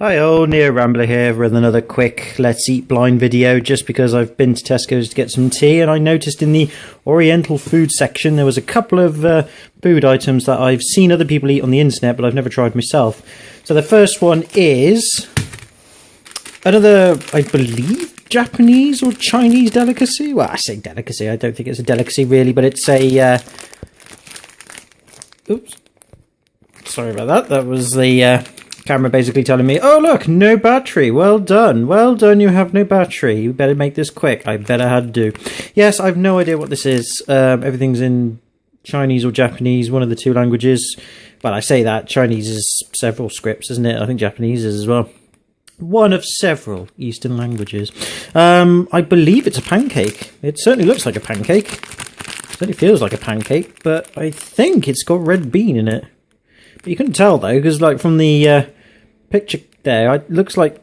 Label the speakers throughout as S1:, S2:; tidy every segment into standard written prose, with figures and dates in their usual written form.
S1: Hi all, Rambler here with another quick Let's Eat Blind video, just because I've been to Tesco's to get some tea and I noticed in the Oriental food section there was a couple of food items that I've seen other people eat on the internet but I've never tried myself. So the first one is another, I believe, Japanese or Chinese delicacy. Well, I say delicacy, I don't think it's a delicacy really, but it's a... Oops. Sorry about that, that was the... camera basically telling me, oh look, no battery, well done, you have no battery, you better make this quick. I better had to. Yes, I've no idea what this is. Everything's in Chinese or Japanese, one of the two languages. Well, I say that, Chinese is several scripts, isn't it? I think Japanese is as well. One of several Eastern languages. I believe it's a pancake. It certainly looks like a pancake. It certainly feels like a pancake, but I think it's got red bean in it. But you couldn't tell though, because like from the picture there, it looks like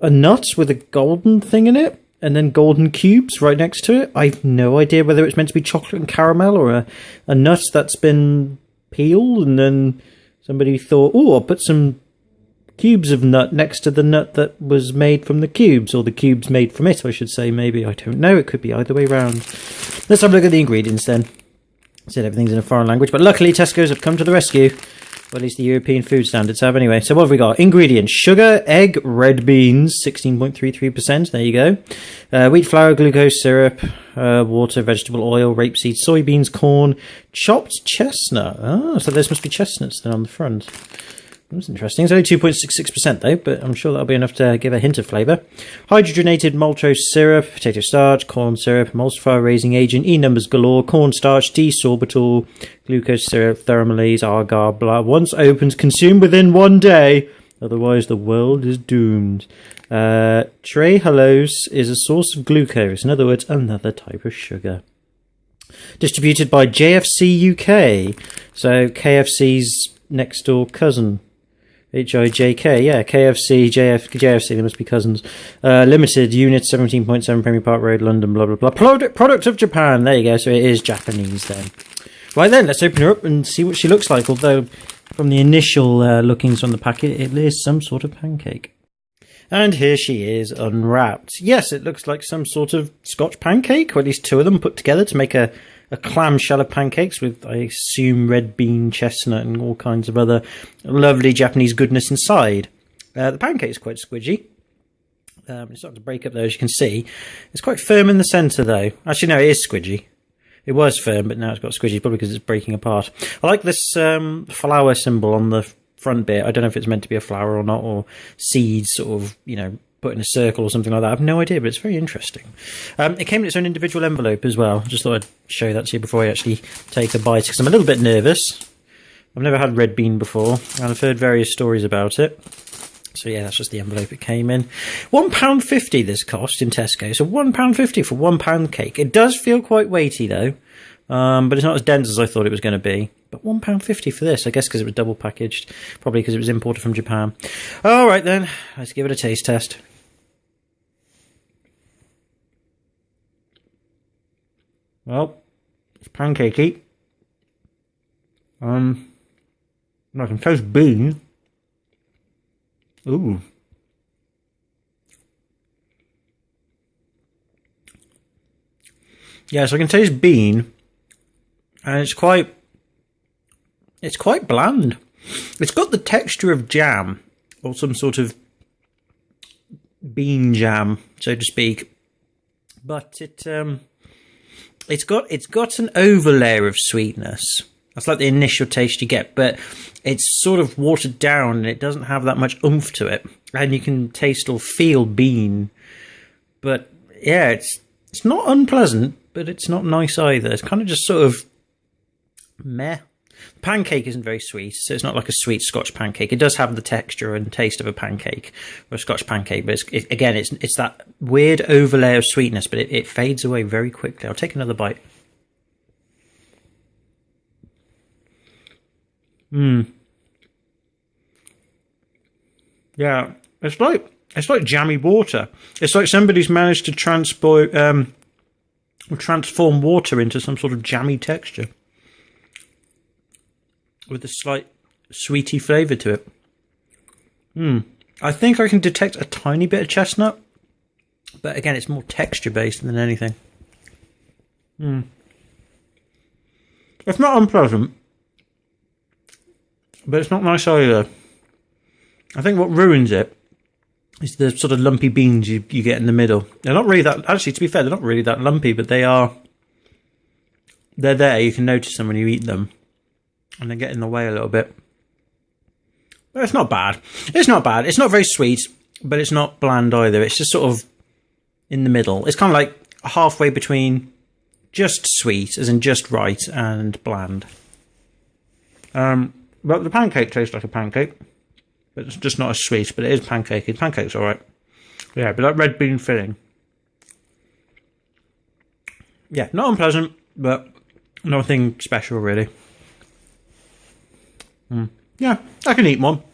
S1: a nut with a golden thing in it, and then golden cubes right next to it. I've no idea whether it's meant to be chocolate and caramel, or a nut that's been peeled, and then somebody thought, oh, I'll put some cubes of nut next to the nut that was made from the cubes, or the cubes made from it, I should say, maybe. I don't know, it could be either way round. Let's have a look at the ingredients then. I said everything's in a foreign language, but luckily Tesco's have come to the rescue. Well, at least the European food standards have anyway. So what have we got? Ingredients: sugar, egg, red beans, 16.33%. There you go. Wheat flour, glucose syrup, water, vegetable oil, rapeseed, soybeans, corn, chopped chestnut. Oh, so those must be chestnuts then on the front. That's interesting. It's only 2.66% though, but I'm sure that'll be enough to give a hint of flavour. Hydrogenated maltose syrup, potato starch, corn syrup, emulsifier raising agent, E numbers galore, cornstarch, D-sorbitol, glucose syrup, thermalase, agar, blah. Once opened, consumed within 1 day. Otherwise, the world is doomed. Trehalose is a source of glucose. In other words, another type of sugar. Distributed by JFC UK. So KFC's next door cousin. HIJK, yeah, KFC, JFC, they must be cousins. Limited, unit 17.7 Premier Park Road, London, blah, blah, blah. Product of Japan, there you go, so it is Japanese then. Right then, let's open her up and see what she looks like, although from the initial lookings on the packet, it is some sort of pancake. And here she is, unwrapped. Yes, it looks like some sort of Scotch pancake, or at least two of them put together to make a clamshell of pancakes with, I assume, red bean, chestnut, and all kinds of other lovely Japanese goodness inside. The pancake's quite squidgy. It's starting to break up there, as you can see. It's quite firm in the centre, though. Actually, no, it is squidgy. It was firm, but now it's got squidgy, probably because it's breaking apart. I like this flower symbol on the front bit. I don't know if it's meant to be a flower or not, or seeds sort of, you know, put in a circle or something like that. I have no idea, but it's very interesting. It came in its own individual envelope as well. Just thought I'd show that to you before I actually take a bite, because I'm a little bit nervous. I've never had red bean before, and I've heard various stories about it. So yeah, that's just the envelope it came in. £1.50 this cost in Tesco. So £1.50 for £1 cake. It does feel quite weighty though, but it's not as dense as I thought it was going to be. But £1.50 for this, I guess because it was double packaged, probably because it was imported from Japan. All right then, let's give it a taste test. Well, it's pancakey. I can taste bean. Ooh. Yeah, so I can taste bean, and it's quite bland. It's got the texture of jam, or some sort of bean jam, so to speak. But it's got an overlayer of sweetness. That's like the initial taste you get, but it's sort of watered down and it doesn't have that much oomph to it. And you can taste or feel bean. But yeah, it's not unpleasant, but it's not nice either. It's kind of just sort of meh. Pancake isn't very sweet, so it's not like a sweet Scotch pancake. It does have the texture and taste of a pancake, or a Scotch pancake, but it's that weird overlay of sweetness, but it fades away very quickly. I'll take another bite. Yeah, it's like jammy water. It's like somebody's managed to transform water into some sort of jammy texture, with a slight sweety flavour to it. I think I can detect a tiny bit of chestnut, but again, it's more texture based than anything. It's not unpleasant, but it's not nice either. I think what ruins it is the sort of lumpy beans you get in the middle. They're not really that, actually, to be fair, they're not really that lumpy, but they're there. You can notice them when you eat them, and they get in the way a little bit. But it's not bad. It's not bad. It's not very sweet, but it's not bland either. It's just sort of in the middle. It's kind of like halfway between just sweet, as in just right, and bland. But the pancake tastes like a pancake, but it's just not as sweet, but it is pancakey. The pancake's alright. Yeah, but that red bean filling. Yeah, not unpleasant, but nothing special really. Yeah, I can eat one.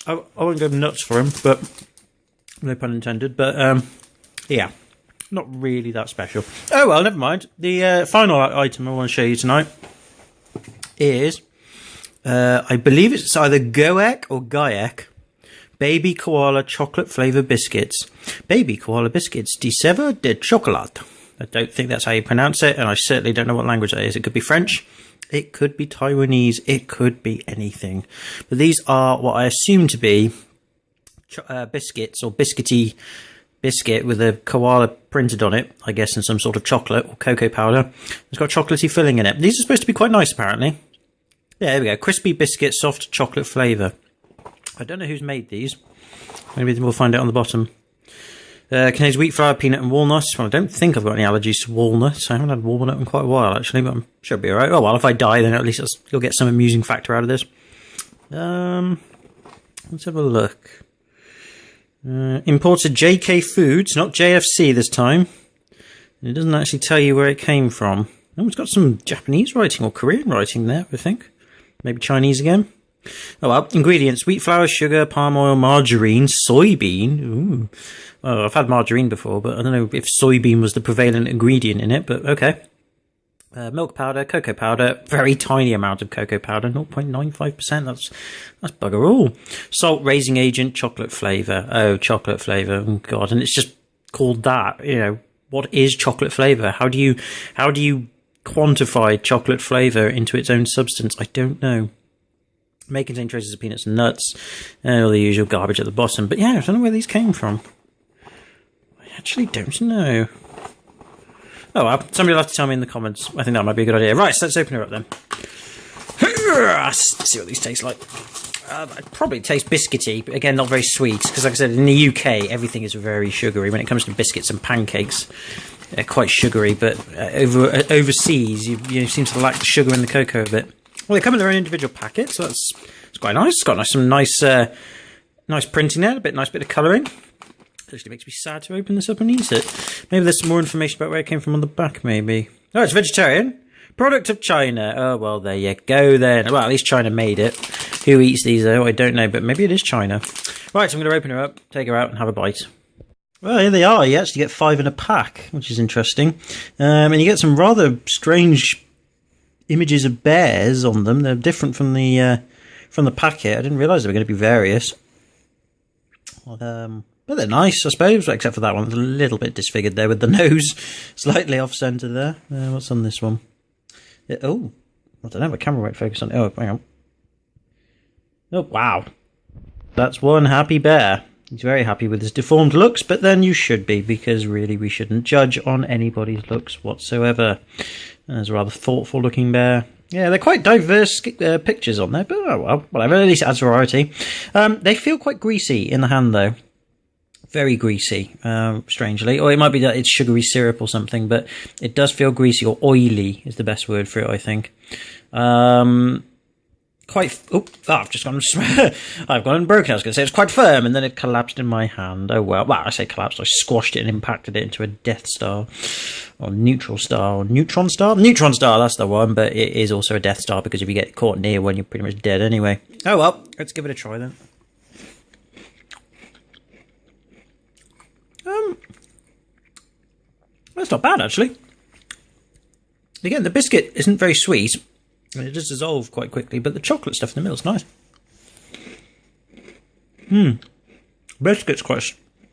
S1: I won't go nuts for him, but no pun intended. But yeah, not really that special. Oh well, never mind. The final item I want to show you tonight is, I believe it's either Goek or Gaek Baby Koala Chocolate Flavour Biscuits. Baby Koala Biscuits de Sèvres de Chocolat. I don't think that's how you pronounce it, and I certainly don't know what language that is. It could be French. It could be Taiwanese, it could be anything. But these are what I assume to be biscuits, or biscuity biscuit with a koala printed on it, I guess in some sort of chocolate or cocoa powder. It's got chocolatey filling in it. These are supposed to be quite nice, apparently. Yeah, there we go. Crispy biscuit, soft chocolate flavour. I don't know who's made these. Maybe we'll find out on the bottom. Contains wheat flour, peanut and walnuts. Well, I don't think I've got any allergies to walnuts. I haven't had walnut in quite a while, actually, but I'm sure it'll be alright. Oh, well, if I die, then at least you'll get some amusing factor out of this. Let's have a look. Imported JK Foods, not JFC this time. It doesn't actually tell you where it came from. Oh, it's got some Japanese writing or Korean writing there, I think. Maybe Chinese again. Oh well, ingredients: wheat flour, sugar, palm oil, margarine, soybean. Ooh. Oh, I've had margarine before, but I don't know if soybean was the prevalent ingredient in it, but okay. Milk powder, cocoa powder, very tiny amount of cocoa powder, 0.95%, that's bugger all. Salt, raising agent, chocolate flavour. Oh, chocolate flavour, oh god, and it's just called that, you know. What is chocolate flavour? How do you quantify chocolate flavour into its own substance? I don't know. May contain traces of peanuts and nuts, and all the usual garbage at the bottom. But yeah, I don't know where these came from. I actually don't know. Oh well, somebody will have to tell me in the comments. I think that might be a good idea. Right, so let's open her up then. Let's see what these taste like. I'd probably taste biscuity, but again, not very sweet. Because like I said, in the UK, everything is very sugary. When it comes to biscuits and pancakes, they're quite sugary. But overseas, you seem to lack the sugar in the cocoa a bit. Well, they come in their own individual packets, so it's quite nice. It's got some nice printing there, nice bit of colouring. It actually makes me sad to open this up and eat it. Maybe there's some more information about where it came from on the back, maybe. Oh, it's vegetarian. Product of China. Oh, well, there you go then. Well, at least China made it. Who eats these, though? I don't know, but maybe it is China. Right, so I'm going to open her up, take her out, and have a bite. Well, here they are. You actually get 5 in a pack, which is interesting. And you get some rather strange images of bears on them. They're different from the packet. I didn't realise they were going to be various. But they're nice, I suppose, except for that one. It's a little bit disfigured there with the nose slightly off-centre there. What's on this one? Oh, I don't know, my camera won't focus on it. Oh, hang on. Oh, wow. That's one happy bear. He's very happy with his deformed looks, but then you should be, because really we shouldn't judge on anybody's looks whatsoever. There's a rather thoughtful looking bear. Yeah, they're quite diverse pictures on there, but oh well, whatever, at least it adds variety. They feel quite greasy in the hand though. Very greasy, strangely. Or it might be that it's sugary syrup or something, but it does feel greasy, or oily is the best word for it, I think. I've just gone I've gone and broken. I was going to say it's quite firm, and then it collapsed in my hand. Oh well. Well, I say collapsed. I squashed it and impacted it into a Death Star, or Neutral Star, or Neutron Star. Neutron Star, that's the one. But it is also a Death Star, because if you get caught near one, you're pretty much dead anyway. Oh well. Let's give it a try then. That's not bad actually. Again, the biscuit isn't very sweet. And it does dissolve quite quickly, but the chocolate stuff in the middle is nice. Biscuit's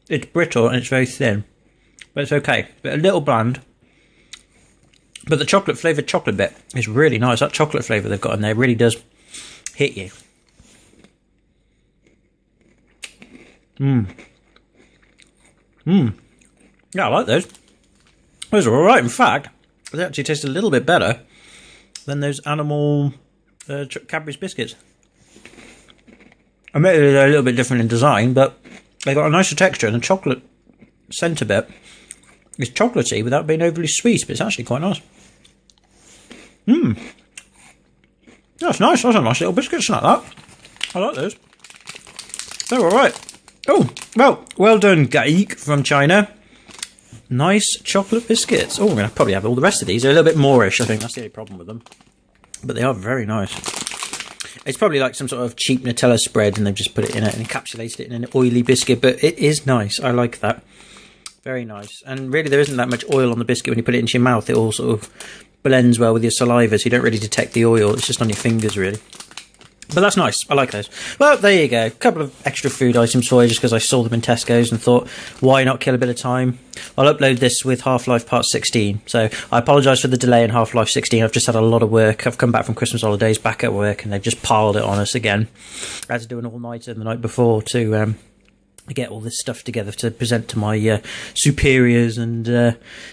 S1: it's brittle and it's very thin, but it's okay. But a little bland. But the chocolate flavoured chocolate bit is really nice. That chocolate flavour they've got in there really does hit you. Yeah, I like those. Those are alright. In fact, they actually taste a little bit better than those animal Cadbury's biscuits. Admittedly, they're a little bit different in design, but they got a nicer texture, and the chocolate centre bit is chocolatey without being overly sweet, but it's actually quite nice. That's nice. That's a nice little biscuit snack, that. I like those. They're alright. Oh, well done, Geek from China. Nice chocolate biscuits. Oh, I'm going to probably have all the rest of these. They're a little bit moreish, I think. That's the only problem with them. But they are very nice. It's probably like some sort of cheap Nutella spread, and they've just put it in it and encapsulated it in an oily biscuit, but it is nice. I like that. Very nice. And really, there isn't that much oil on the biscuit when you put it into your mouth. It all sort of blends well with your saliva, so you don't really detect the oil. It's just on your fingers, really. But that's nice. I like those. Well, there you go. A couple of extra food items for you just because I saw them in Tesco's and thought, why not kill a bit of time? I'll upload this with Half-Life Part 16. So I apologise for the delay in Half-Life 16. I've just had a lot of work. I've come back from Christmas holidays, back at work, and they've just piled it on us again. I had to do an all-nighter the night before to get all this stuff together to present to my superiors, and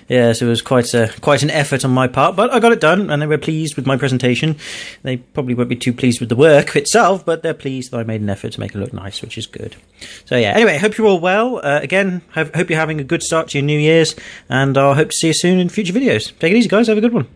S1: yeah, so it was quite an effort on my part, but I got it done and they were pleased with my presentation. They probably won't be too pleased with the work itself, but they're pleased that I made an effort to make it look nice, which is good. So yeah, anyway, hope you're all well. Again, hope you're having a good start to your New Year's, and I hope to see you soon in future videos. Take it easy, guys. Have a good one.